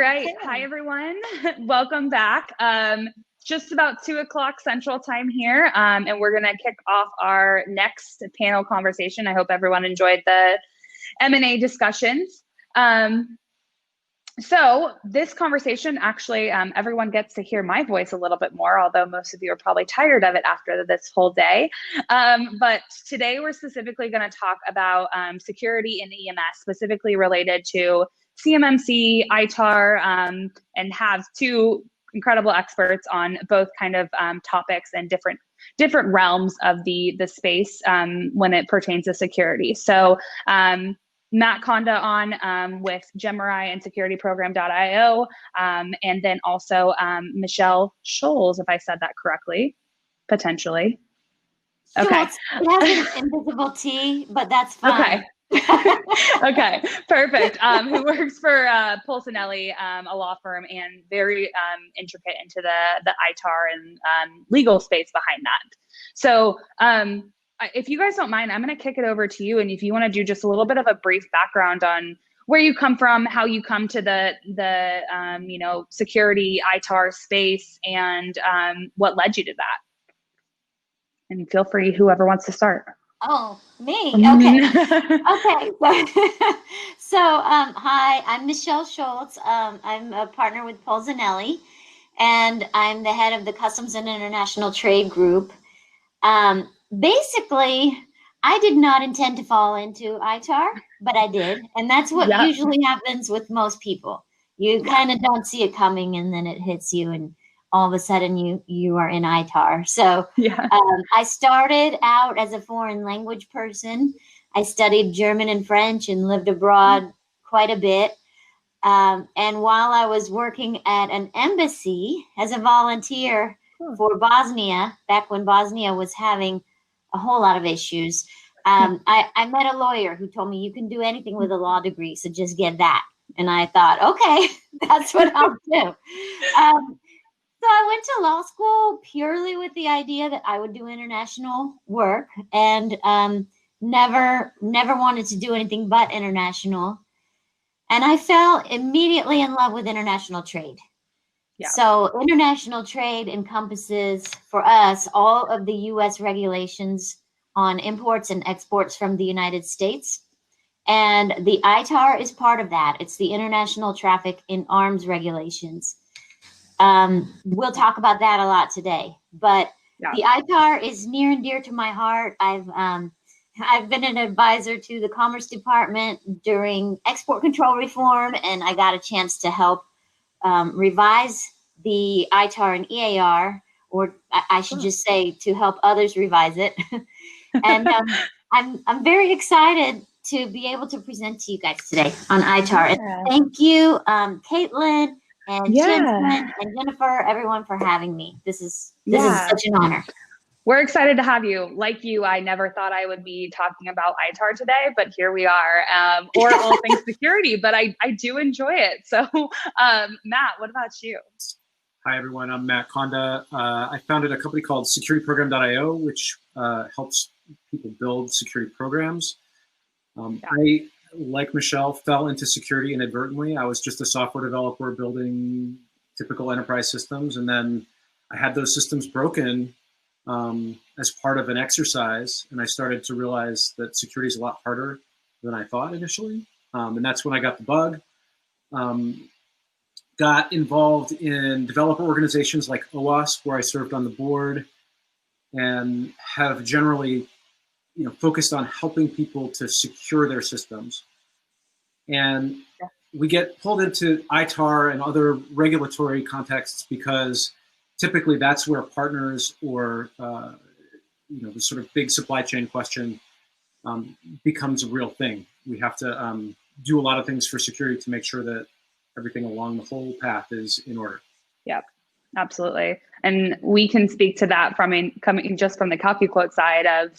right. Hi, everyone. Welcome back. Just about 2 o'clock Central Time here, and we're going to kick off our next panel conversation. I hope everyone enjoyed the M&A discussions. So this conversation, actually, everyone gets to hear my voice a little bit more, although most of you are probably tired of it after this whole day. But today we're specifically going to talk about security in EMS, specifically related to CMMC, ITAR, and have two incredible experts on both kind of topics and different realms of the space when it pertains to security. So Matt Konda on with Gemini and securityprogram.io, and then also Michelle Schulz, if I said that correctly, potentially. Okay. It has an invisible T, but that's fine. Okay. Okay, perfect. Who works for Polsinelli, a law firm, and very intricate into the ITAR and legal space behind that. So if you guys don't mind, I'm going to kick it over to you. And if you want to do just a little bit of a brief background on where you come from, how you come to the security ITAR space, and what led you to that. And feel free, whoever wants to start. Oh, me? Okay. Okay. So, hi, I'm Michelle Schulz. I'm a partner with Polsinelli, and I'm the head of the Customs and International Trade Group. Basically, I did not intend to fall into ITAR, but I did. And that's what usually happens with most people. You kind of don't see it coming, and then it hits you, and all of a sudden you are in ITAR. So I started out as a foreign language person. I studied German and French and lived abroad quite a bit. And while I was working at an embassy as a volunteer for Bosnia, back when Bosnia was having a whole lot of issues, I met a lawyer who told me, you can do anything with a law degree, so just get that. And I thought, okay, that's what I'll do. So I went to law school purely with the idea that I would do international work, and never wanted to do anything but international. And I fell immediately in love with international trade. Yeah. So international trade encompasses for us all of the U.S. regulations on imports and exports from the United States. And the ITAR is part of that. It's the International Traffic in Arms Regulations. We'll talk about that a lot today, but the ITAR is near and dear to my heart. I've been an advisor to the Commerce Department during export control reform, and I got a chance to help revise the ITAR and EAR, or I should just say to help others revise it. And I'm very excited to be able to present to you guys today on ITAR. And thank you, Caitlin, and Jensen and Jennifer, everyone, for having me. This is such an honor. We're excited to have you. Like you, I never thought I would be talking about ITAR today, but here we are, or all things security, but I do enjoy it. So Matt, what about you? Hi, everyone. I'm Matt Konda. I founded a company called securityprogram.io, which helps people build security programs. I, like Michelle, fell into security inadvertently. I was just a software developer building typical enterprise systems. And then I had those systems broken as part of an exercise. And I started to realize that security is a lot harder than I thought initially. And that's when I got the bug. Got involved in developer organizations like OWASP, where I served on the board, and have generally focused on helping people to secure their systems. And we get pulled into ITAR and other regulatory contexts because typically that's where partners or the sort of big supply chain question becomes a real thing. We have to do a lot of things for security to make sure that everything along the whole path is in order. Yep, absolutely. And we can speak to that coming just from the CalcuQuote side of,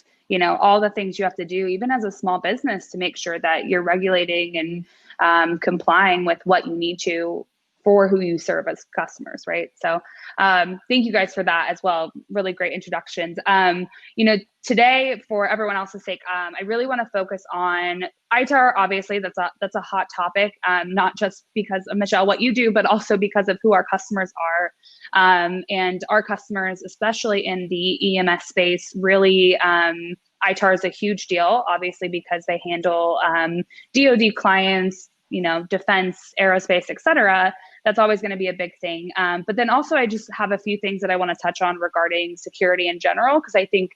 all the things you have to do, even as a small business, to make sure that you're regulating and complying with what you need to for who you serve as customers, right? So thank you guys for that as well. Really great introductions. Today, for everyone else's sake, I really want to focus on ITAR. Obviously, that's a hot topic, not just because of Michelle, what you do, but also because of who our customers are. And our customers, especially in the EMS space, really, ITAR is a huge deal, obviously, because they handle DoD clients, defense, aerospace, et cetera. That's always going to be a big thing. But then also, I just have a few things that I want to touch on regarding security in general, because I think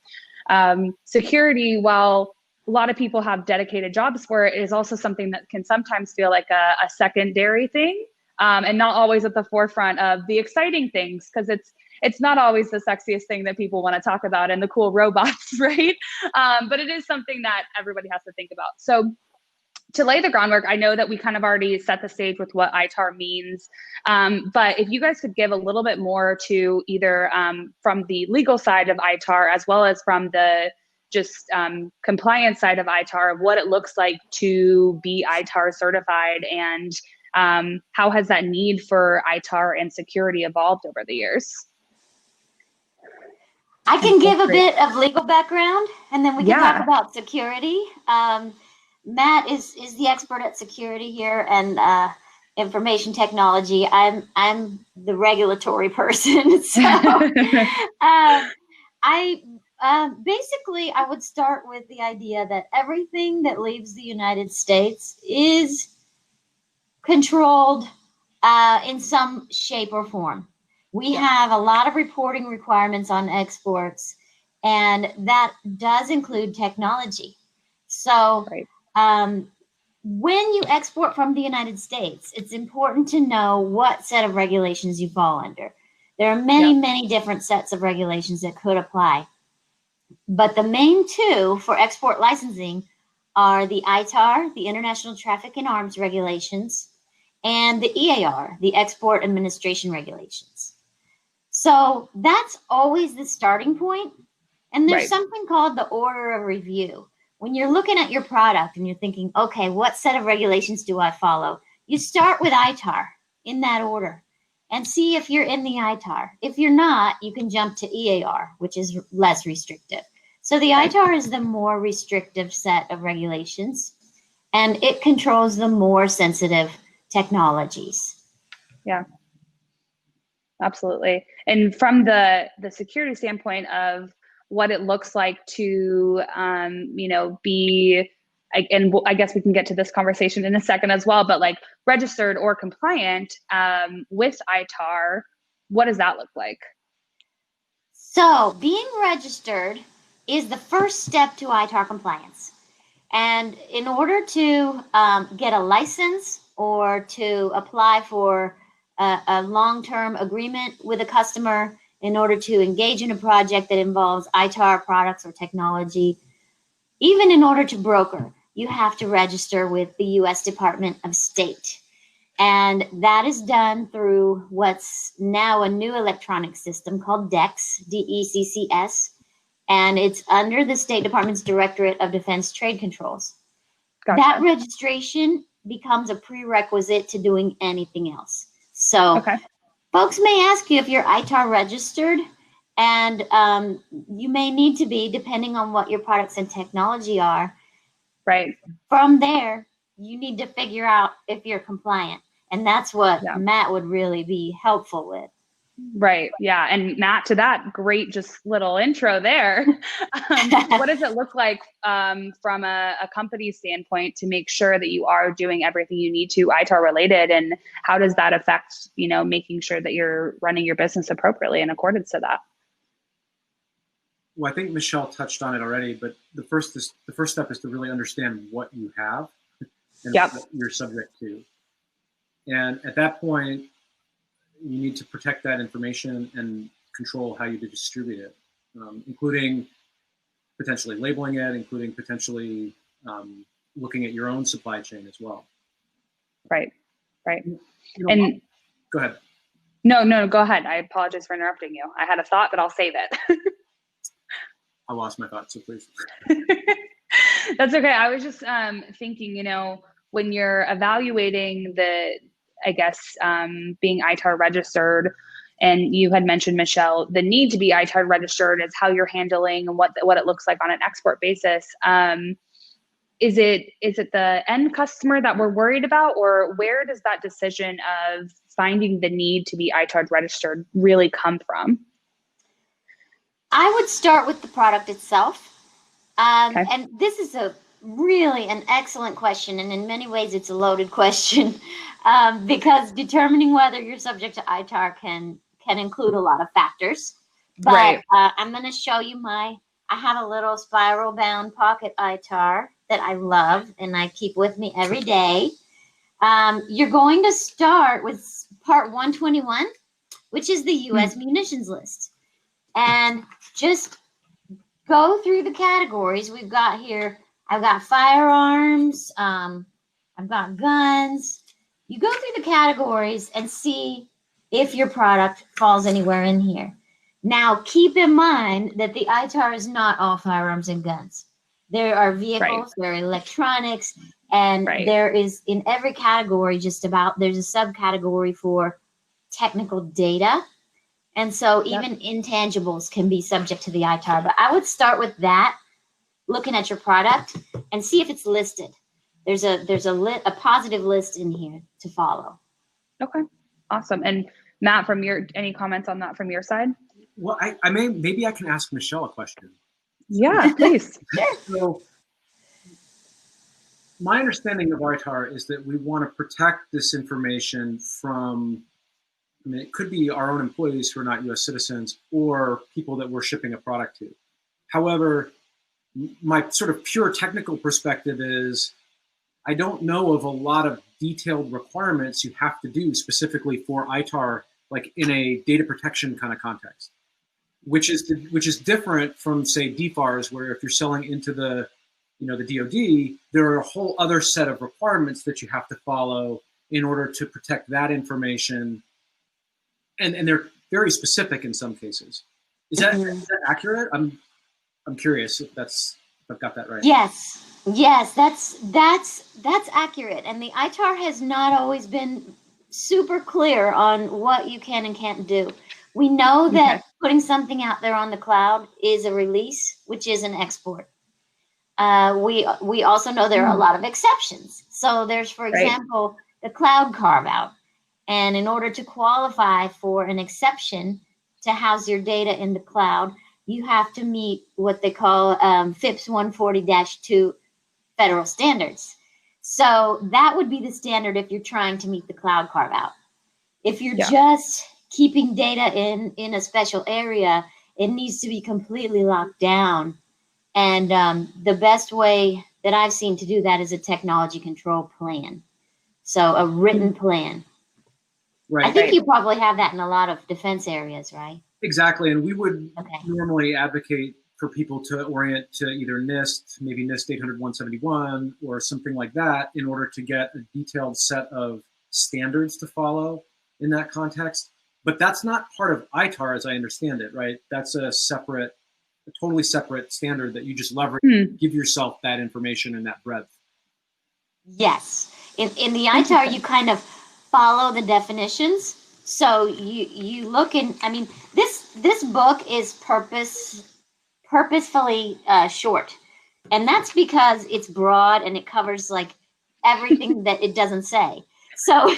security, while a lot of people have dedicated jobs for it, is also something that can sometimes feel like a secondary thing, and not always at the forefront of the exciting things, because it's not always the sexiest thing that people want to talk about and the cool robots, right? But it is something that everybody has to think about. So to lay the groundwork, I know that we kind of already set the stage with what ITAR means, but if you guys could give a little bit more to either from the legal side of ITAR, as well as from the just compliance side of ITAR, what it looks like to be ITAR certified, and how has that need for ITAR and security evolved over the years? I can give a bit of legal background, and then we can talk about security. Matt is the expert at security here and information technology. I'm the regulatory person. So basically I would start with the idea that everything that leaves the United States is controlled in some shape or form. We have a lot of reporting requirements on exports, and that does include technology. So when you export from the United States, it's important to know what set of regulations you fall under. There are many different sets of regulations that could apply. But the main two for export licensing are the ITAR, the International Traffic in Arms Regulations, and the EAR, the Export Administration Regulations. So that's always the starting point. And there's something called the order of review. When you're looking at your product and you're thinking, okay, what set of regulations do I follow? You start with ITAR in that order and see if you're in the ITAR. If you're not, you can jump to EAR, which is less restrictive. So the ITAR is the more restrictive set of regulations, and it controls the more sensitive technologies. Yeah, absolutely. And from the security standpoint of what it looks like to, be, and I guess we can get to this conversation in a second as well, but like registered or compliant with ITAR, what does that look like? So being registered is the first step to ITAR compliance. And in order to get a license or to apply for a long-term agreement with a customer, in order to engage in a project that involves ITAR products or technology, even in order to broker, you have to register with the U.S. Department of State. And that is done through what's now a new electronic system called DECCS, D-E-C-C-S, and it's under the State Department's Directorate of Defense Trade Controls. Gotcha. That registration becomes a prerequisite to doing anything else. So folks may ask you if you're ITAR registered, and you may need to be, depending on what your products and technology are. Right. From there, you need to figure out if you're compliant. And that's what Matt would really be helpful with. Right. Yeah. And Matt, to that great just little intro there, what does it look like from a company standpoint to make sure that you are doing everything you need to ITAR related? And how does that affect, making sure that you're running your business appropriately in accordance to that? Well, I think Michelle touched on it already, but the first step is to really understand what you have and what you're subject to. And at that point, you need to protect that information and control how you distribute it, including potentially labeling it, including potentially looking at your own supply chain as well. Right. And go ahead. No, go ahead. I apologize for interrupting you. I had a thought, but I'll save it. I lost my thought, so please. That's okay. I was just thinking, when you're evaluating I guess, being ITAR registered. And you had mentioned, Michelle, the need to be ITAR registered is how you're handling and what it looks like on an export basis. Is it the end customer that we're worried about, or where does that decision of finding the need to be ITAR registered really come from? I would start with the product itself. Okay. And this is really an excellent question. And in many ways, it's a loaded question because determining whether you're subject to ITAR can include a lot of factors. But Right. I'm going to show you I have a little spiral bound pocket ITAR that I love and I keep with me every day. You're going to start with part 121, which is the U.S. munitions list. And just go through the categories we've got here. I've got firearms. I've got guns. You go through the categories and see if your product falls anywhere in here. Now, keep in mind that the ITAR is not all firearms and guns. There are vehicles, there are electronics, and there is, in every category, just about, there's a subcategory for technical data. And so even intangibles can be subject to the ITAR. But I would start with that, looking at your product, and see if it's listed. There's a positive list in here to follow. Okay, awesome. And Matt, any comments on that from your side? Well, maybe I can ask Michelle a question. Yeah, please. So, my understanding of ITAR is that we want to protect this information from, I mean, it could be our own employees who are not U.S. citizens or people that we're shipping a product to. However, my sort of pure technical perspective is I don't know of a lot of detailed requirements you have to do specifically for ITAR, like in a data protection kind of context, which is different from, say, DFARS, where if you're selling into the DoD, there are a whole other set of requirements that you have to follow in order to protect that information. And they're very specific in some cases. Is that accurate? I'm curious if I've got that right. Yes, that's accurate. And the ITAR has not always been super clear on what you can and can't do. We know that putting something out there on the cloud is a release, which is an export. We also know there are a lot of exceptions. So there's, for example, the cloud carve out. And in order to qualify for an exception to house your data in the cloud, you have to meet what they call FIPS 140-2 federal standards. So that would be the standard if you're trying to meet the cloud carve out. If you're just keeping data in a special area, it needs to be completely locked down. And the best way that I've seen to do that is a technology control plan. So a written plan. Right. I think you probably have that in a lot of defense areas, right? Exactly. And we would normally advocate for people to orient to either NIST, maybe NIST 800-171 or something like that, in order to get a detailed set of standards to follow in that context. But that's not part of ITAR, as I understand it, right? That's a totally separate standard that you just leverage, give yourself that information and that breadth. Yes. In the ITAR, you kind of follow the definitions. So you look in, I mean, this book is purposefully short. And that's because it's broad and it covers like everything that it doesn't say. So,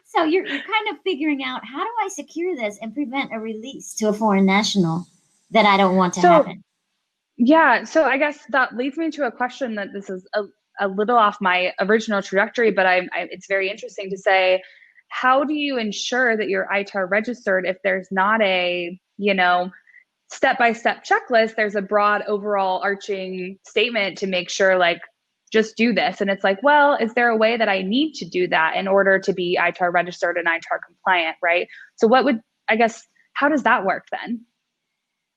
so you're kind of figuring out, how do I secure this and prevent a release to a foreign national that I don't want to happen? Yeah. So I guess that leads me to a question that this is a little off my original trajectory, but it's very interesting to say, how do you ensure that you're ITAR registered if there's not a, step-by-step checklist? There's a broad overall arching statement to make sure, like, just do this. And it's like, well, is there a way that I need to do that in order to be ITAR registered and ITAR compliant, right? So how does that work then?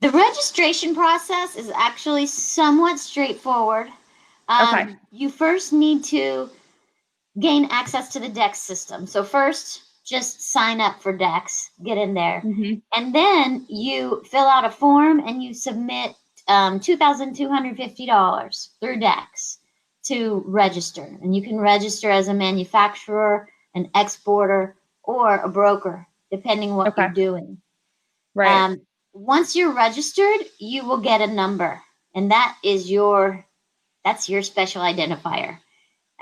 The registration process is actually somewhat straightforward. You first need to gain access to the DEX system. So first, just sign up for DEX, get in there. And then you fill out a form and you submit $2,250 through DEX to register. And you can register as a manufacturer, an exporter, or a broker, depending what you're doing. Right. Once you're registered, you will get a number, and that's your special identifier.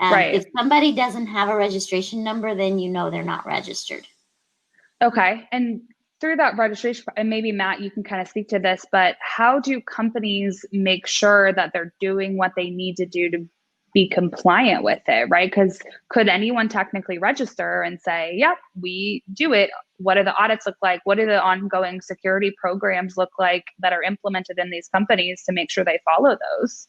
Right. If somebody doesn't have a registration number, then you know they're not registered. Okay. And through that registration, and maybe Matt, you can kind of speak to this, but how do companies make sure that they're doing what they need to do to be compliant with it, right? Because could anyone technically register and say, yep, we do it? What do the audits look like? What do the ongoing security programs look like that are implemented in these companies to make sure they follow those?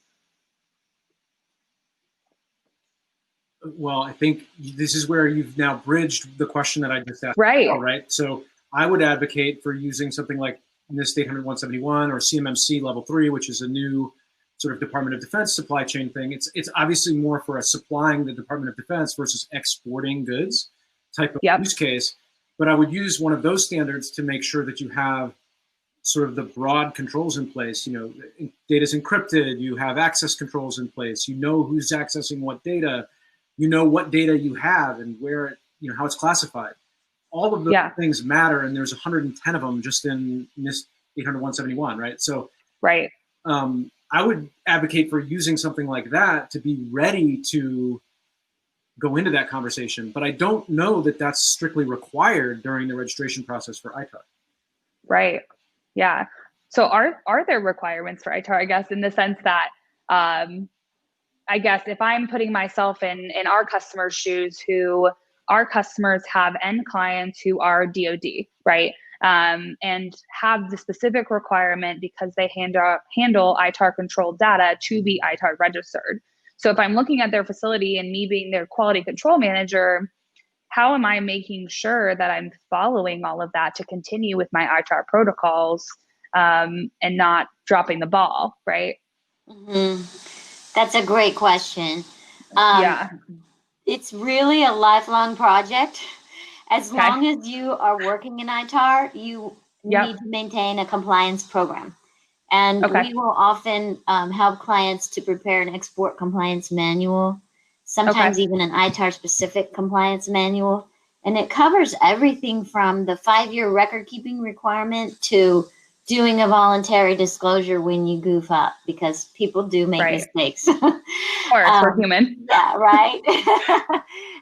Well, I think this is where you've now bridged the question that I just asked. Right. Right. So I would advocate for using something like NIST 800-171 or CMMC Level 3, which is a new sort of Department of Defense supply chain thing. It's obviously more for a supplying the Department of Defense versus exporting goods type of use case. But I would use one of those standards to make sure that you have sort of the broad controls in place. You know, data's encrypted, you have access controls in place, you know who's accessing what data, you know what data you have and where it, you know, how it's classified. All of those things matter, and there's 110 of them just in NIST 800-171, right? So right. I would advocate for using something like that to be ready to go into that conversation, but I don't know that that's strictly required during the registration process for ITAR. Right. Yeah. So are there requirements for ITAR, I guess, in the sense that, I guess if I'm putting myself in our customers' shoes, who our customers have end clients who are DoD, right? And have the specific requirement because they handle ITAR controlled data to be ITAR registered. So if I'm looking at their facility and me being their quality control manager, how am I making sure that I'm following all of that to continue with my ITAR protocols and not dropping the ball, right? Mm-hmm. That's a great question. Yeah. It's really a lifelong project. As long as you are working in ITAR, you need to maintain a compliance program. And we will often help clients to prepare an export compliance manual, sometimes even an ITAR-specific compliance manual. And it covers everything from the 5-year record-keeping requirement to doing a voluntary disclosure when you goof up, because people do make mistakes. Of course, we're human. Yeah, right.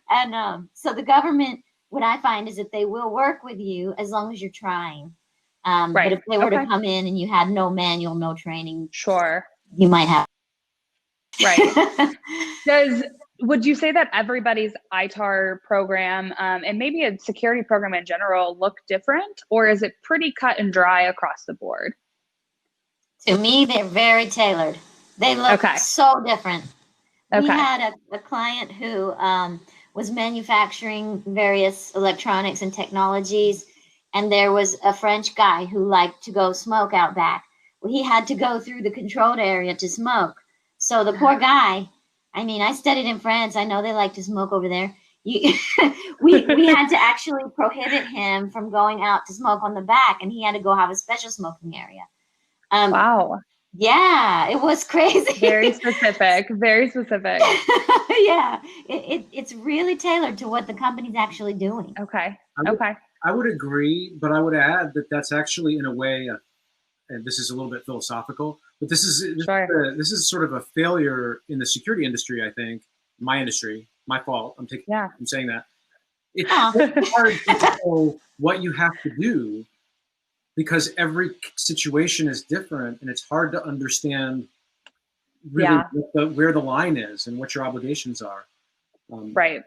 And so the government, what I find is that they will work with you as long as you're trying. But if they were to come in and you had no manual, no training, you might have. Right. Would you say that everybody's ITAR program and maybe a security program in general look different, or is it pretty cut and dry across the board? To me, they're very tailored. They look so different. We had a client who was manufacturing various electronics and technologies, and there was a French guy who liked to go smoke out back. Well, he had to go through the controlled area to smoke. So the poor guy, I mean, I studied in France. I know they like to smoke over there. We had to actually prohibit him from going out to smoke on the back, and he had to go have a special smoking area. Wow. Yeah, it was crazy. Very specific. Very specific. Yeah, it's really tailored to what the company's actually doing. Okay. I would agree, but I would add that that's actually, in a way, and this is a little bit philosophical, but this is sort of a failure in the security industry. I think my industry, my fault. I'm saying that it's hard to know what you have to do because every situation is different, and it's hard to understand really where the line is and what your obligations are. Right.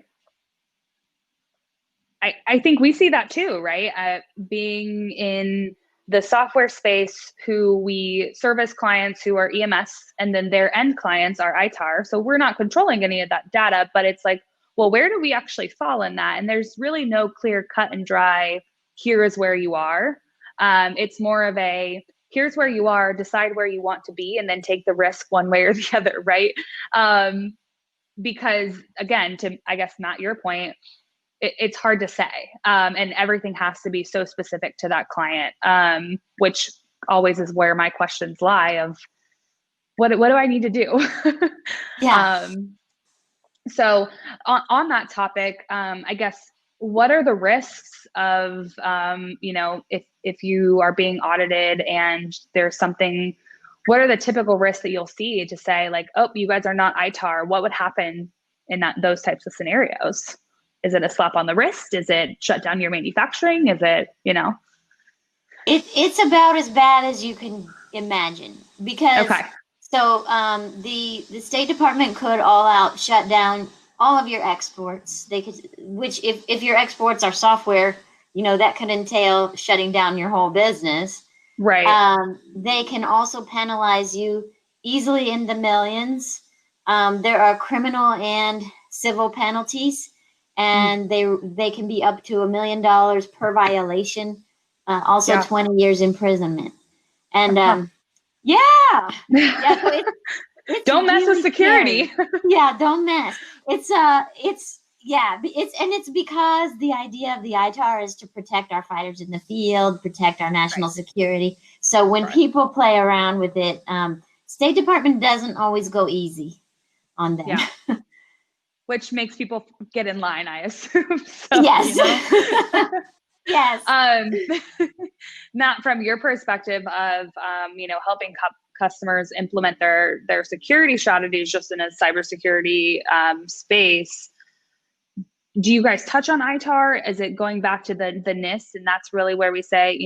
I think we see that too, right? Being in the software space, who we service clients who are EMS, and then their end clients are ITAR. So we're not controlling any of that data, but it's like, well, where do we actually fall in that? And there's really no clear cut and dry, here is where you are. It's more of a, here's where you are, decide where you want to be, and then take the risk one way or the other, right? Because again, to, I guess, Matt, your point, it's hard to say. And everything has to be so specific to that client, which always is where my questions lie of, what do I need to do? Yeah. So on that topic, I guess, what are the risks of, if you are being audited and there's something, what are the typical risks that you'll see to say like, oh, you guys are not ITAR? What would happen in those types of scenarios? Is it a slap on the wrist? Is it shut down your manufacturing? Is it, It's about as bad as you can imagine, because Okay. so the State Department could all out shut down all of your exports. They could, which if your exports are software, that could entail shutting down your whole business. Right. They can also penalize you easily in the millions. There are criminal and civil penalties, and they can be up to $1 million per violation. Also 20 years imprisonment. And yeah. So it's don't mess really with security. Yeah, don't mess. It's because the idea of the ITAR is to protect our fighters in the field, protect our national security. So when people play around with it, State Department doesn't always go easy on them. Yeah. Which makes people get in line, I assume. So, yes. Yes. Matt, from your perspective of, helping customers implement their security strategies just in a cybersecurity space, do you guys touch on ITAR? Is it going back to the NIST? And that's really where we say,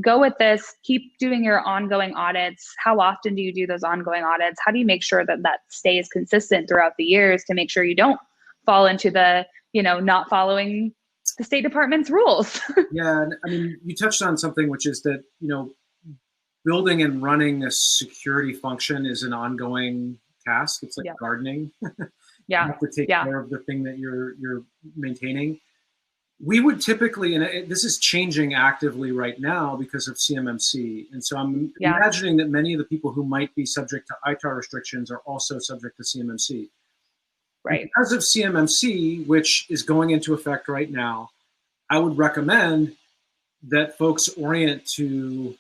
go with this, keep doing your ongoing audits. How often do you do those ongoing audits? How do you make sure that stays consistent throughout the years to make sure you don't fall into the, not following the State Department's rules? Yeah, I mean, you touched on something, which is that, building and running a security function is an ongoing task. It's like gardening. You have to take care of the thing that you're maintaining. We would typically, and this is changing actively right now because of CMMC. And so I'm imagining that many of the people who might be subject to ITAR restrictions are also subject to CMMC. Right. And because of CMMC, which is going into effect right now, I would recommend that folks orient to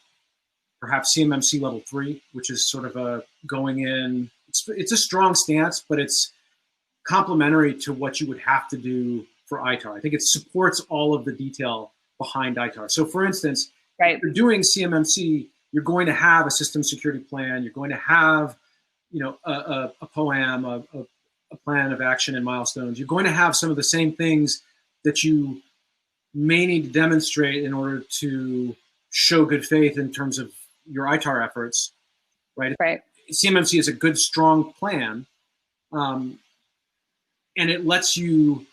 perhaps CMMC level 3, which is sort of a going in, it's a strong stance, but it's complementary to what you would have to do for ITAR. I think it supports all of the detail behind ITAR. So for instance, if you're doing CMMC, you're going to have a system security plan, you're going to have, a POAM, a plan of action and milestones. You're going to have some of the same things that you may need to demonstrate in order to show good faith in terms of your ITAR efforts, right? CMMC is a good, strong plan, and it lets you,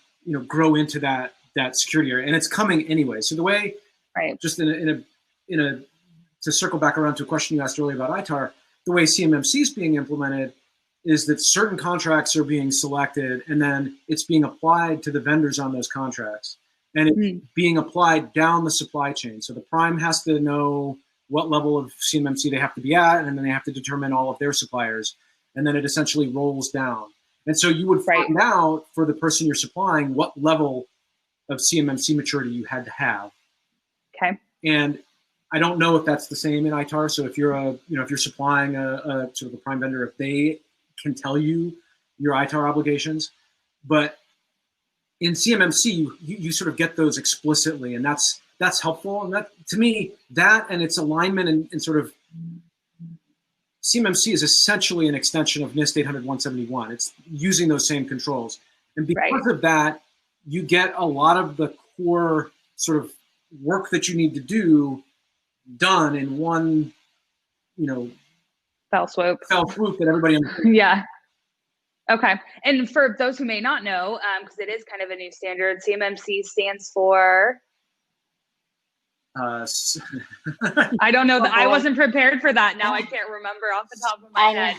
grow into that security area, and it's coming anyway. So the way, just to circle back around to a question you asked earlier about ITAR, the way CMMC is being implemented is that certain contracts are being selected, and then it's being applied to the vendors on those contracts. And it's being applied down the supply chain. So the prime has to know what level of CMMC they have to be at, and then they have to determine all of their suppliers. And then it essentially rolls down. And so you would find out for the person you're supplying what level of CMMC maturity you had to have. Okay. And I don't know if that's the same in ITAR. So if you're if you're supplying a sort of the prime vendor, if they can tell you your ITAR obligations, but in CMMC, you sort of get those explicitly, and that's helpful. And that, to me, that and its alignment and sort of CMMC is essentially an extension of NIST 800-171. It's using those same controls, and because of that, you get a lot of the core sort of work that you need to do done in one, fell swoop that everybody understands. Yeah. Okay. And for those who may not know, because it is kind of a new standard, CMMC stands for? I don't know. I wasn't prepared for that. Now I can't remember off the top of my head.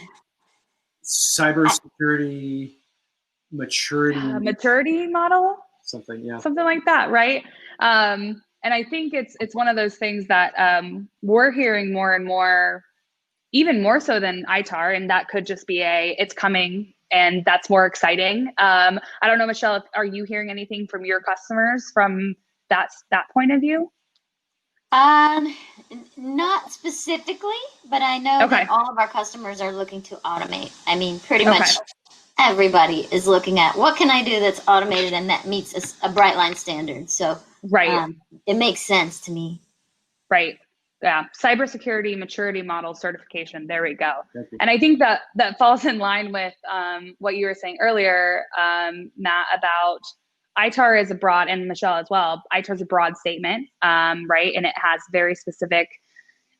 Cybersecurity maturity model? Something like that, right? And I think it's one of those things that we're hearing more and more, even more so than ITAR, and that could just be it's coming. And that's more exciting. I don't know, Michelle, are you hearing anything from your customers from that point of view? Not specifically, but I know that all of our customers are looking to automate. I mean, pretty much everybody is looking at what can I do that's automated and that meets a Brightline standard. So it makes sense to me. Right. Yeah. Cybersecurity maturity model certification. There we go. And I think that falls in line with what you were saying earlier, Matt, about ITAR is a broad, and Michelle as well, ITAR is a broad statement, right? And it has very specific,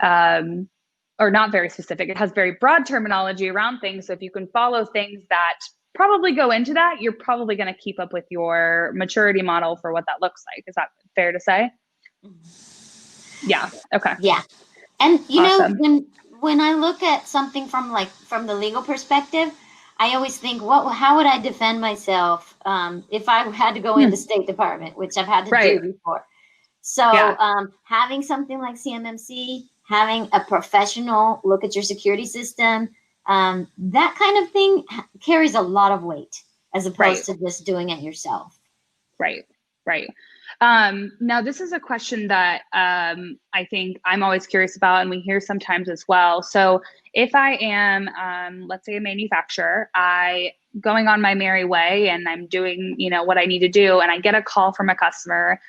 or not very specific, it has very broad terminology around things. So if you can follow things that probably go into that, you're probably going to keep up with your maturity model for what that looks like. Is that fair to say? Yeah. Okay. Yeah. And you know, when I look at something from the legal perspective, I always think, how would I defend myself if I had to go into State Department, which I've had to do before. So having something like CMMC, having a professional look at your security system, that kind of thing carries a lot of weight as opposed to just doing it yourself. Right. Now, this is a question that I think I'm always curious about, and we hear sometimes as well. So if I am, let's say, a manufacturer, I going on my merry way and I'm doing, what I need to do, and I get a call from a customer,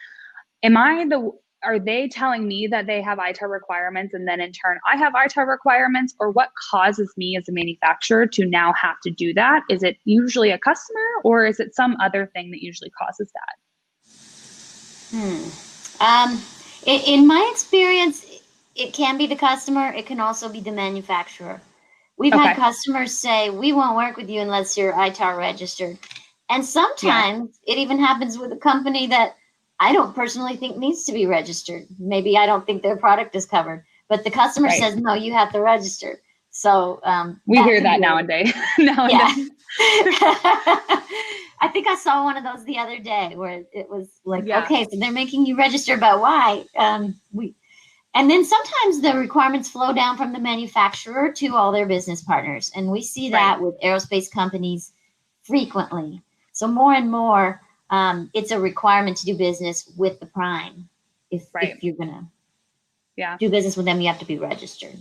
are they telling me that they have ITAR requirements and then in turn I have ITAR requirements, or what causes me as a manufacturer to now have to do that? Is it usually a customer, or is it some other thing that usually causes that? In my experience, it can be the customer. It can also be the manufacturer. We've had customers say, we won't work with you unless you're ITAR registered. And sometimes it even happens with a company that I don't personally think needs to be registered. Maybe I don't think their product is covered, but the customer says, no, you have to register. So we hear that nowadays. I think I saw one of those the other day where it was like, okay, so they're making you register, but why? And then sometimes the requirements flow down from the manufacturer to all their business partners. And we see that with aerospace companies frequently. So more and more, it's a requirement to do business with the prime. If you're going to do business with them, you have to be registered.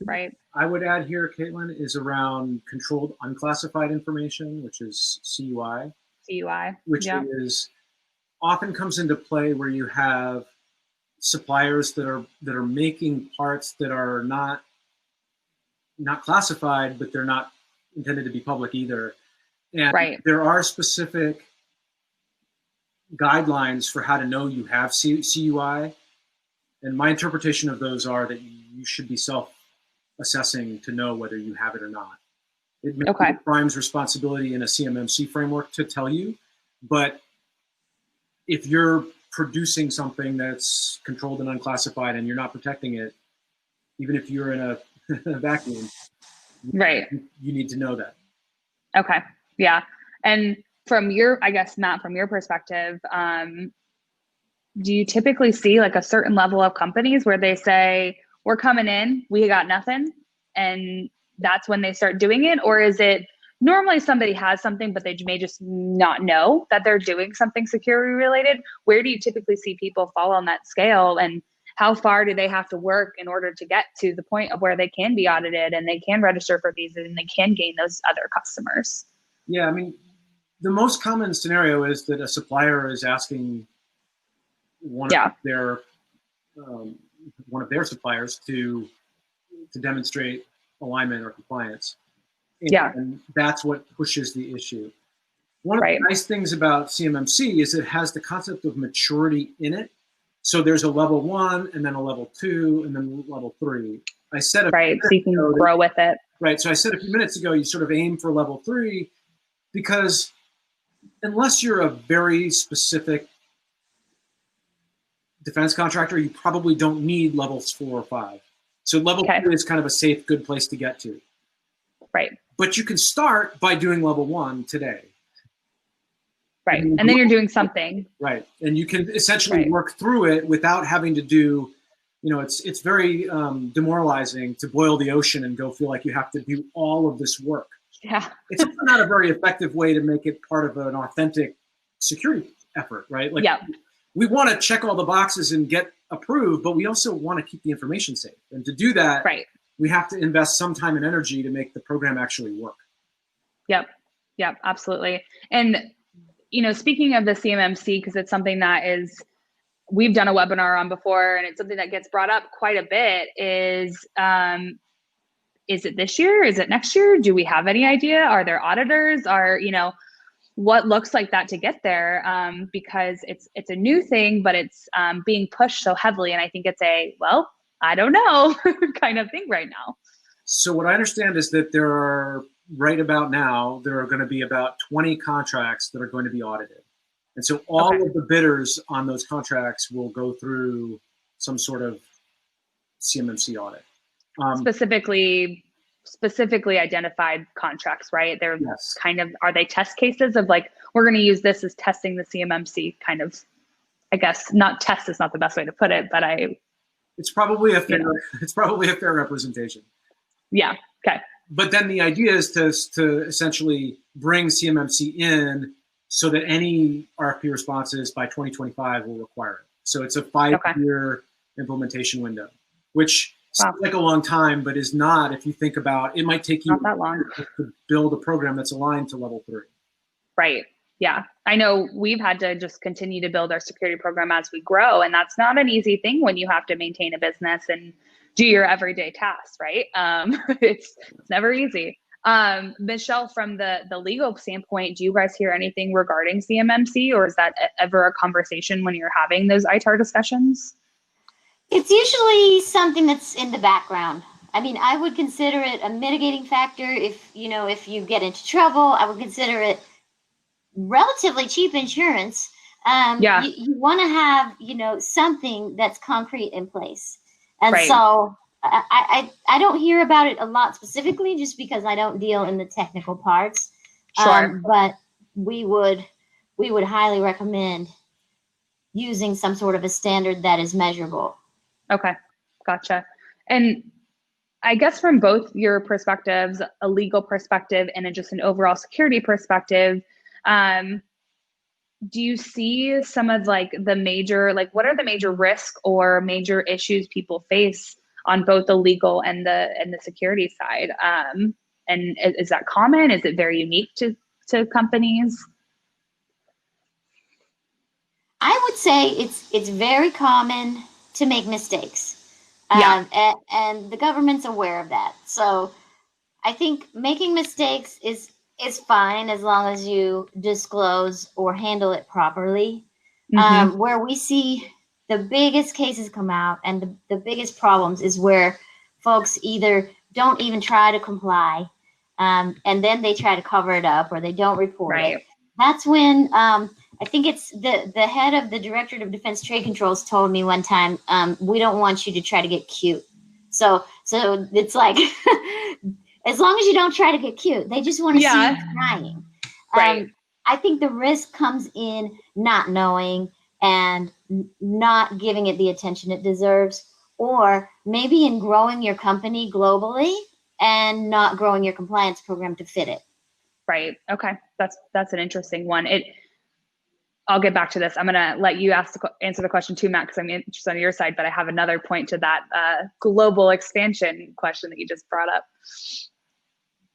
Right. I would add here, Caitlin, is around controlled unclassified information, which is CUI. Which is often comes into play where you have suppliers that are making parts that are not classified, but they're not intended to be public either. And there are specific guidelines for how to know you have CUI. And my interpretation of those are that you should be self-assessing to know whether you have it or not. It may be the prime's responsibility in a CMMC framework to tell you, but if you're producing something that's controlled and unclassified and you're not protecting it, even if you're in a vacuum, you need to know that. Okay. Yeah. And from Matt, from your perspective, do you typically see like a certain level of companies where they say, we're coming in, we got nothing, and that's when they start doing it? Or is it normally somebody has something, but they may just not know that they're doing something security related? Where do you typically see people fall on that scale, and how far do they have to work in order to get to the point of where they can be audited and they can register for visas and they can gain those other customers? Yeah, I mean, the most common scenario is that a supplier is asking one of their suppliers to demonstrate alignment or compliance. And that's what pushes the issue. One of the nice things about CMMC is it has the concept of maturity in it. So there's a level 1 and then a level 2 and then level 3. I said so you can grow with it. Right. So I said a few minutes ago, you sort of aim for level 3 because unless you're a very specific defense contractor, you probably don't need levels 4 or 5. So level 2 is kind of a safe, good place to get to. Right. But you can start by doing level 1 today. Right. And then you're doing something. Right. And you can essentially work through it without having to do, it's very demoralizing to boil the ocean and go feel like you have to do all of this work. Yeah. It's also not a very effective way to make it part of an authentic security effort, right? Like we want to check all the boxes and get approved, but we also want to keep the information safe. And to do that, right. we have to invest some time and energy to make the program actually work. Yep, absolutely. And, speaking of the CMMC, because it's something that we've done a webinar on before, and it's something that gets brought up quite a bit, is it this year? Is it next year? Do we have any idea? Are there auditors? What looks like that to get there? Because it's a new thing, but it's being pushed so heavily. And I think it's I don't know kind of thing right now. So what I understand is that there are, right about now, there are going to be about 20 contracts that are going to be audited. And so all of the bidders on those contracts will go through some sort of CMMC audit. Specifically identified contracts, right? They're yes. kind of, are they test cases of we're going to use this as testing the CMMC kind of, I guess, not test is not the best way to put it, but it's probably a fair representation. Yeah. Okay. But then the idea is to essentially bring CMMC in so that any RFP responses by 2025 will require it. So it's a 5-year implementation window, which sounds like a long time, but is not, if you think about, it might take you not that long to build a program that's aligned to level 3. Right. Yeah. I know we've had to just continue to build our security program as we grow. And that's not an easy thing when you have to maintain a business and do your everyday tasks, right? It's never easy. Michelle, from the legal standpoint, do you guys hear anything regarding CMMC, or is that ever a conversation when you're having those ITAR discussions? It's usually something that's in the background. I mean, I would consider it a mitigating factor. If you get into trouble, I would consider it relatively cheap insurance. You want to have, something that's concrete in place. And so I don't hear about it a lot specifically just because I don't deal in the technical parts. Sure. But we would highly recommend using some sort of a standard that is measurable. Okay. Gotcha. And I guess from both your perspectives, a legal perspective and just an overall security perspective, do you see some of the major, what are the major risks or major issues people face on both the legal and the security side? And is that common? Is it very unique to companies? I would say it's very common to make mistakes. And the government's aware of that. So I think making mistakes is fine as long as you disclose or handle it properly. Mm-hmm. Where we see the biggest cases come out and the biggest problems is where folks either don't even try to comply, and then they try to cover it up, or they don't report it. That's when I think it's the head of the Directorate of Defense Trade Controls told me one time, we don't want you to try to get cute. So it's as long as you don't try to get cute, they just want to see you trying. Right. I think the risk comes in not knowing and not giving it the attention it deserves, or maybe in growing your company globally and not growing your compliance program to fit it. Right. Okay. That's an interesting one. I'll get back to this. I'm going to let you answer the question too, Matt, because I'm interested on your side, but I have another point to that global expansion question that you just brought up.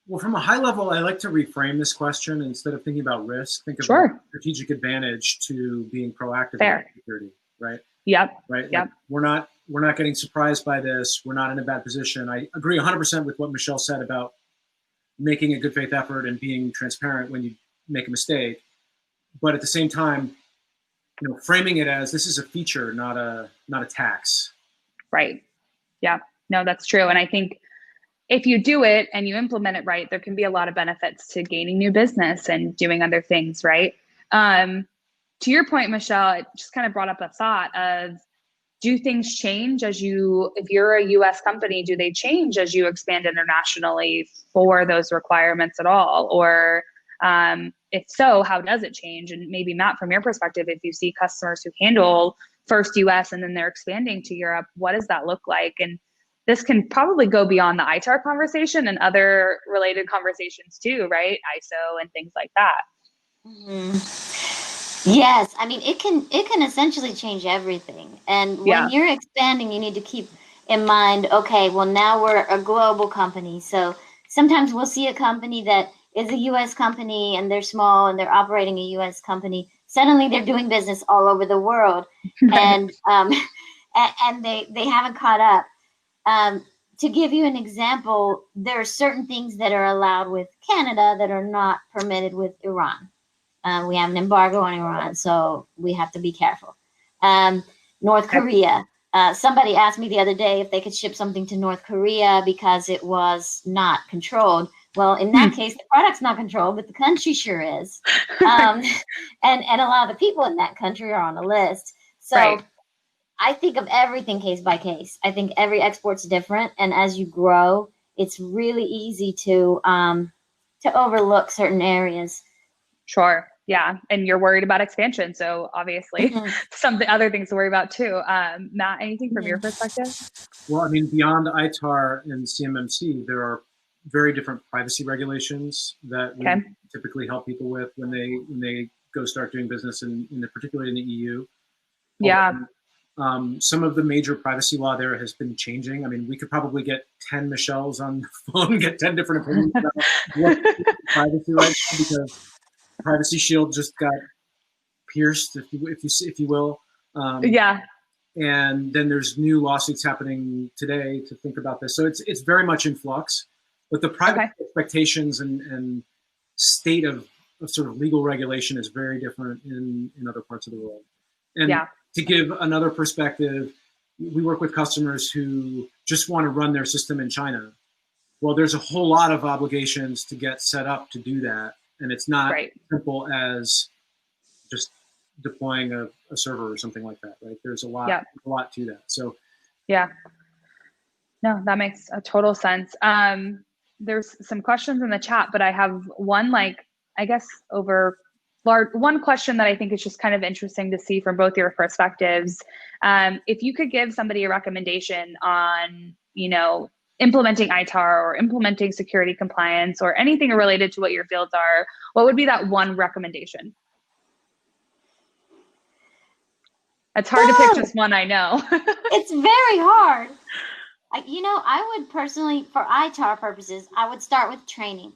Well, from a high level, I like to reframe this question. Instead of thinking about risk, think of strategic advantage to being proactive in security, right? Yep. Right. Yep. We're not getting surprised by this. We're not in a bad position. I agree 100% with what Michelle said about making a good faith effort and being transparent when you make a mistake. But at the same time, framing it as this is a feature, not a tax. Right. Yeah. No, that's true. And I think if you do it and you implement it right, there can be a lot of benefits to gaining new business and doing other things, right? To your point, Michelle, it just kind of brought up a thought of, do things change if you're a US company, do they change as you expand internationally for those requirements at all? Or if so, how does it change? And maybe Matt, from your perspective, if you see customers who handle first US and then they're expanding to Europe, what does that look like? And this can probably go beyond the ITAR conversation and other related conversations too, right? ISO and things like that. Mm-hmm. Yes, I mean it can essentially change everything. And when you're expanding, you need to keep in mind, okay, well now we're a global company. So sometimes we'll see a company that is a US company and they're small and they're operating a US company. Suddenly they're doing business all over the world. And and they haven't caught up. To give you an example, there are certain things that are allowed with Canada that are not permitted with Iran. We have an embargo on Iran, so we have to be careful. North Korea. Somebody asked me the other day if they could ship something to North Korea because it was not controlled. Well, in that case, the product's not controlled, but the country sure is. And a lot of the people in that country are on a list. So I think of everything case by case. I think every export's different, and as you grow, it's really easy to overlook certain areas. Sure. Yeah. And you're worried about expansion. So obviously some other things to worry about too. Matt, anything from your perspective? Well, I mean, beyond ITAR and CMMC, there are very different privacy regulations that we typically help people with when they go start doing business particularly in the EU. Yeah. Some of the major privacy law there has been changing. I mean, we could probably get 10 Michelles on the phone and get 10 different opinions about what privacy right now, because the Privacy Shield just got pierced, if you will. And then there's new lawsuits happening today to think about this. So it's very much in flux. But the private expectations and state of sort of legal regulation is very different in other parts of the world. And to give another perspective, we work with customers who just want to run their system in China. Well, there's a whole lot of obligations to get set up to do that. And it's not simple as just deploying a server or something like that, right? There's a lot to that. So no, that makes a total sense. There's some questions in the chat, but I have one, one question that I think is just kind of interesting to see from both your perspectives. If you could give somebody a recommendation on, implementing ITAR or implementing security compliance or anything related to what your fields are, what would be that one recommendation? It's hard to pick just one, I know. It's very hard. I would personally, for ITAR purposes, I would start with training.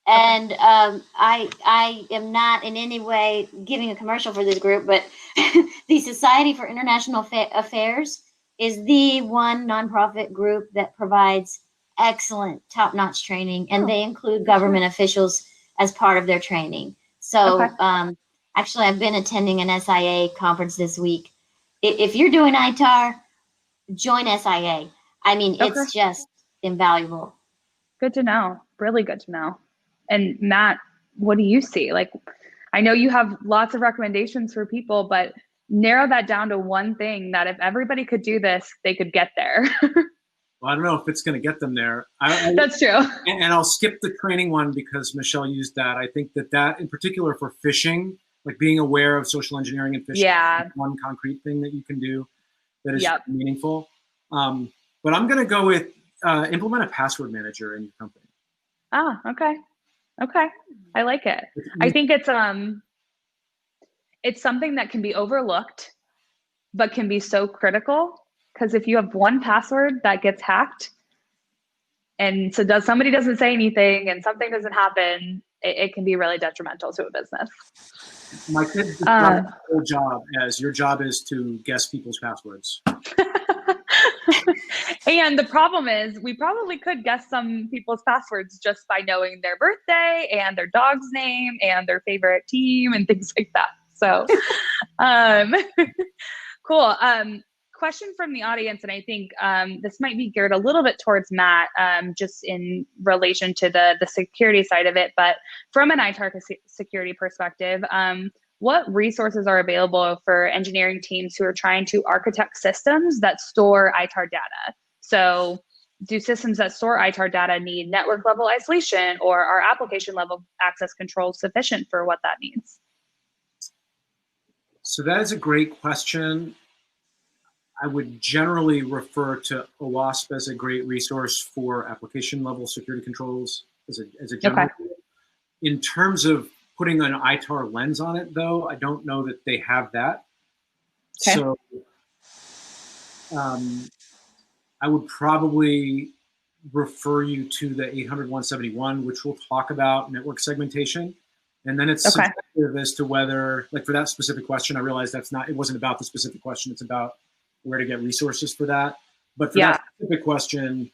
And I am not in any way giving a commercial for this group, but the Society for International Affairs is the one nonprofit group that provides excellent, top-notch training, and they include government officials as part of their training. So actually, I've been attending an SIA conference this week. If you're doing ITAR, join SIA. I mean, it's just invaluable. Good to know. Really good to know. And Matt, what do you see? I know you have lots of recommendations for people, but narrow that down to one thing that if everybody could do this, they could get there. Well, I don't know if it's going to get them there. That's true. And I'll skip the training one because Michelle used that. I think that in particular for phishing, like being aware of social engineering and phishing, is one concrete thing that you can do that is meaningful. But I'm going to go with implement a password manager in your company. Ah, okay. Okay. I like it. I think it's something that can be overlooked, but can be so critical, because if you have one password that gets hacked and so somebody doesn't say anything and something doesn't happen, it can be really detrimental to a business. My kids describe the whole job as your job is to guess people's passwords. And the problem is we probably could guess some people's passwords just by knowing their birthday and their dog's name and their favorite team and things like that. So cool. Question from the audience, and I think this might be geared a little bit towards Matt, just in relation to the security side of it, but from an ITAR security perspective, what resources are available for engineering teams who are trying to architect systems that store ITAR data? So do systems that store ITAR data need network level isolation, or are application level access controls sufficient for what that needs? So that is a great question. I would generally refer to OWASP as a great resource for application level security controls as a general. In terms of putting an ITAR lens on it, though. I don't know that they have that. Okay. So I would probably refer you to the 800-171, which will talk about network segmentation. And then it's subjective as to whether, like for that specific question, I realize it wasn't about the specific question. It's about where to get resources for that. But for that specific question,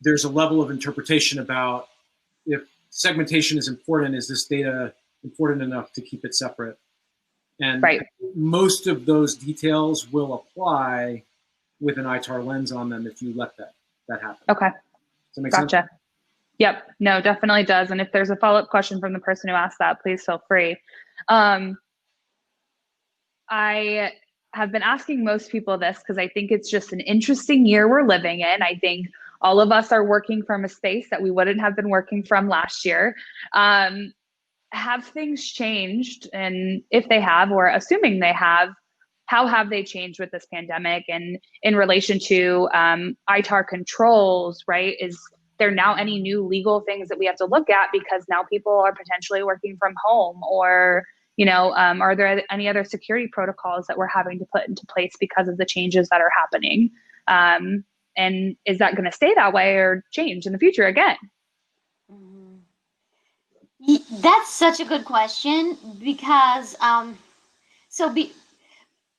there's a level of interpretation about if segmentation is important, is this data important enough to keep it separate? And most of those details will apply with an ITAR lens on them if you let that happen. Okay. Does that make Gotcha. sense? Yep. No, definitely does. And if there's a follow-up question from the person who asked that, please feel free. I have been asking most people this because I think it's just an interesting year we're living in. I think all of us are working from a space that we wouldn't have been working from last year. Have things changed? And if they have, or assuming they have, how have they changed with this pandemic? And in relation to ITAR controls, right? Is there now any new legal things that we have to look at because now people are potentially working from home? Or, are there any other security protocols that we're having to put into place because of the changes that are happening? And is that going to stay that way or change in the future again? That's such a good question because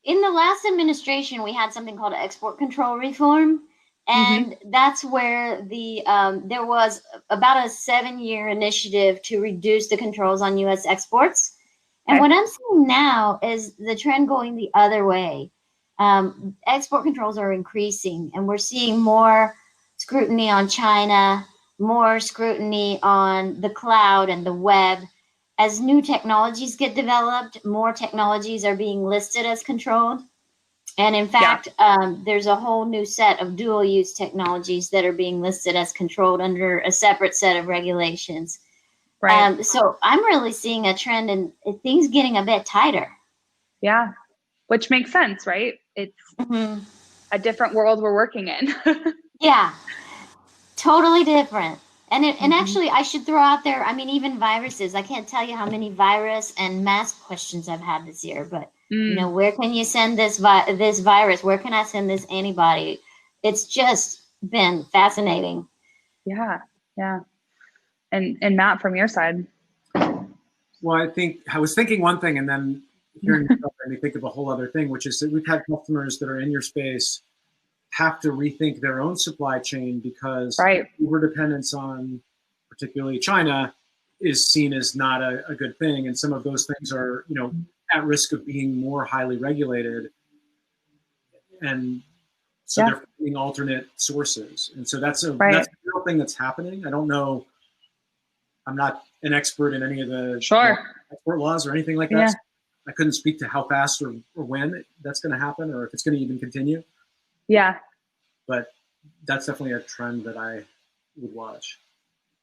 in the last administration, we had something called export control reform. And that's where there was about a 7-year initiative to reduce the controls on U.S. exports. And what I'm seeing now is the trend going the other way. Export controls are increasing, and we're seeing more scrutiny on China, more scrutiny on the cloud and the web. As new technologies get developed, more technologies are being listed as controlled. And in fact, there's a whole new set of dual-use technologies that are being listed as controlled under a separate set of regulations. Right. So I'm really seeing a trend in things getting a bit tighter. Yeah, which makes sense, right? It's a different world we're working in. Yeah, totally different. And actually, I should throw out there, even viruses. I can't tell you how many virus and mask questions I've had this year, but where can you send this virus? Where can I send this antibody? It's just been fascinating. Yeah. And Matt, from your side. Well, I was thinking one thing, and then hearing yourself made me think of a whole other thing, which is that we've had customers that are in your space have to rethink their own supply chain because overdependence on particularly China is seen as not a good thing. And some of those things are, at risk of being more highly regulated. And so they're finding alternate sources. And so that's a real thing that's happening. I don't know. I'm not an expert in any of the export laws or anything like that. Yeah. So I couldn't speak to how fast or when that's going to happen or if it's going to even continue. Yeah. But that's definitely a trend that I would watch.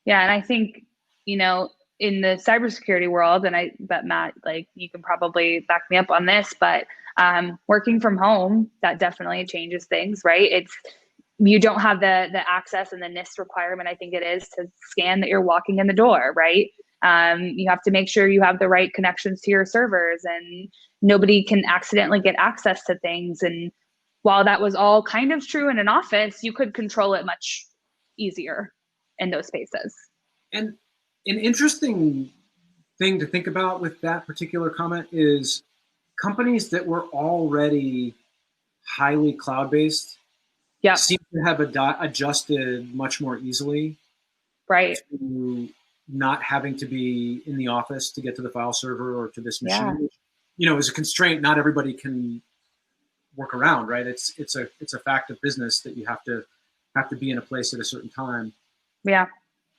Yeah. And I think, in the cybersecurity world, and I bet Matt, you can probably back me up on this, but working from home, that definitely changes things, right? You don't have the access and the NIST requirement, I think it is, to scan that you're walking in the door, right? You have to make sure you have the right connections to your servers and nobody can accidentally get access to things. And while that was all kind of true in an office, you could control it much easier in those spaces. And an interesting thing to think about with that particular comment is companies that were already highly cloud-based seem to have adjusted much more easily to not having to be in the office to get to the file server or to this machine. Is a constraint not everybody can work around, right? It's a fact of business that you have to be in a place at a certain time. Yeah.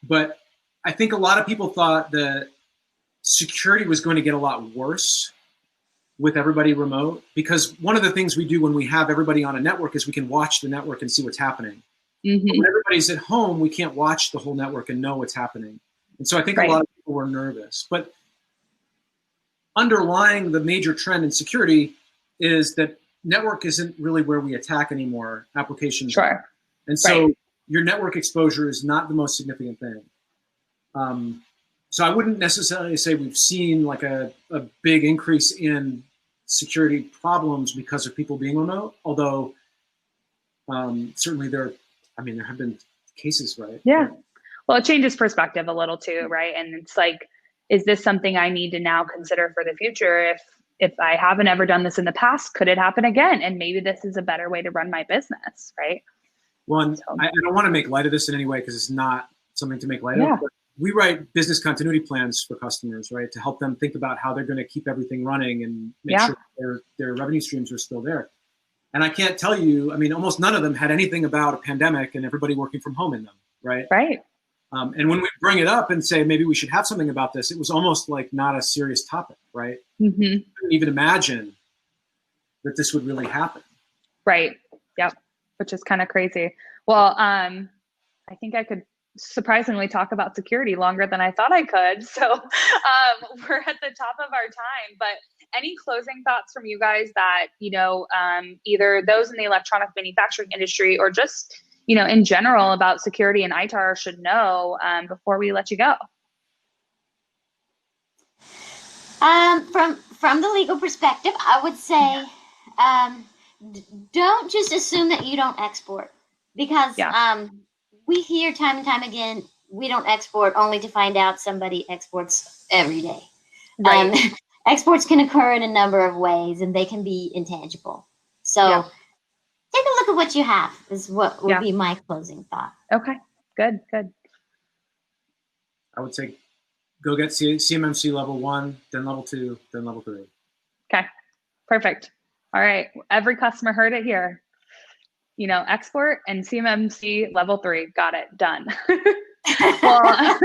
But I think a lot of people thought that security was going to get a lot worse with everybody remote, because one of the things we do when we have everybody on a network is we can watch the network and see what's happening. But when everybody's at home, we can't watch the whole network and know what's happening. And so I think a lot of people were nervous. But underlying the major trend in security is that network isn't really where we attack anymore, applications are. And so your network exposure is not the most significant thing. So I wouldn't necessarily say we've seen like a big increase in security problems because of people being remote, although certainly there have been cases, right? Yeah. Well, it changes perspective a little too, right? And it's like, is this something I need to now consider for the future? If I haven't ever done this in the past, could it happen again? And maybe this is a better way to run my business, right? Well, I don't want to make light of this in any way because it's not something to make light Yeah. of. But we write business continuity plans for customers, right, to help them think about how they're going to keep everything running and make sure their revenue streams are still there. And I can't tell you, I mean, almost none of them had anything about a pandemic and everybody working from home in them, right? Right. And when we bring it up and say, maybe we should have something about this, it was almost like not a serious topic, right? Mm-hmm. I couldn't even imagine that this would really happen. Right. Yep. Which is kind of crazy. Well, I think I could surprisingly talk about security longer than I thought I could. So we're at the top of our time, but any closing thoughts from you guys that, either those in the electronic manufacturing industry or just, in general about security and ITAR should know before we let you go? From the legal perspective, I would say, don't just assume that you don't export, because we hear time and time again, we don't export, only to find out somebody exports every day. Right. Exports can occur in a number of ways, and they can be intangible. So take a look at what you have is what would be my closing thought. Okay, good. I would say go get CMMC level 1, then level 2, then level 3. Okay, perfect. All right, every customer heard it here. Export and CMMC level 3. Got it. Done. Well,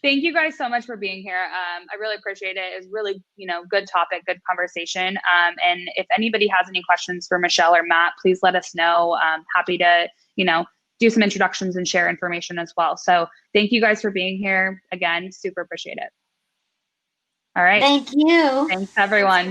thank you guys so much for being here. I really appreciate it. It was really, good topic, good conversation. And if anybody has any questions for Michelle or Matt, please let us know. Happy to, do some introductions and share information as well. So thank you guys for being here. Again, super appreciate it. All right. Thank you. Thanks, everyone.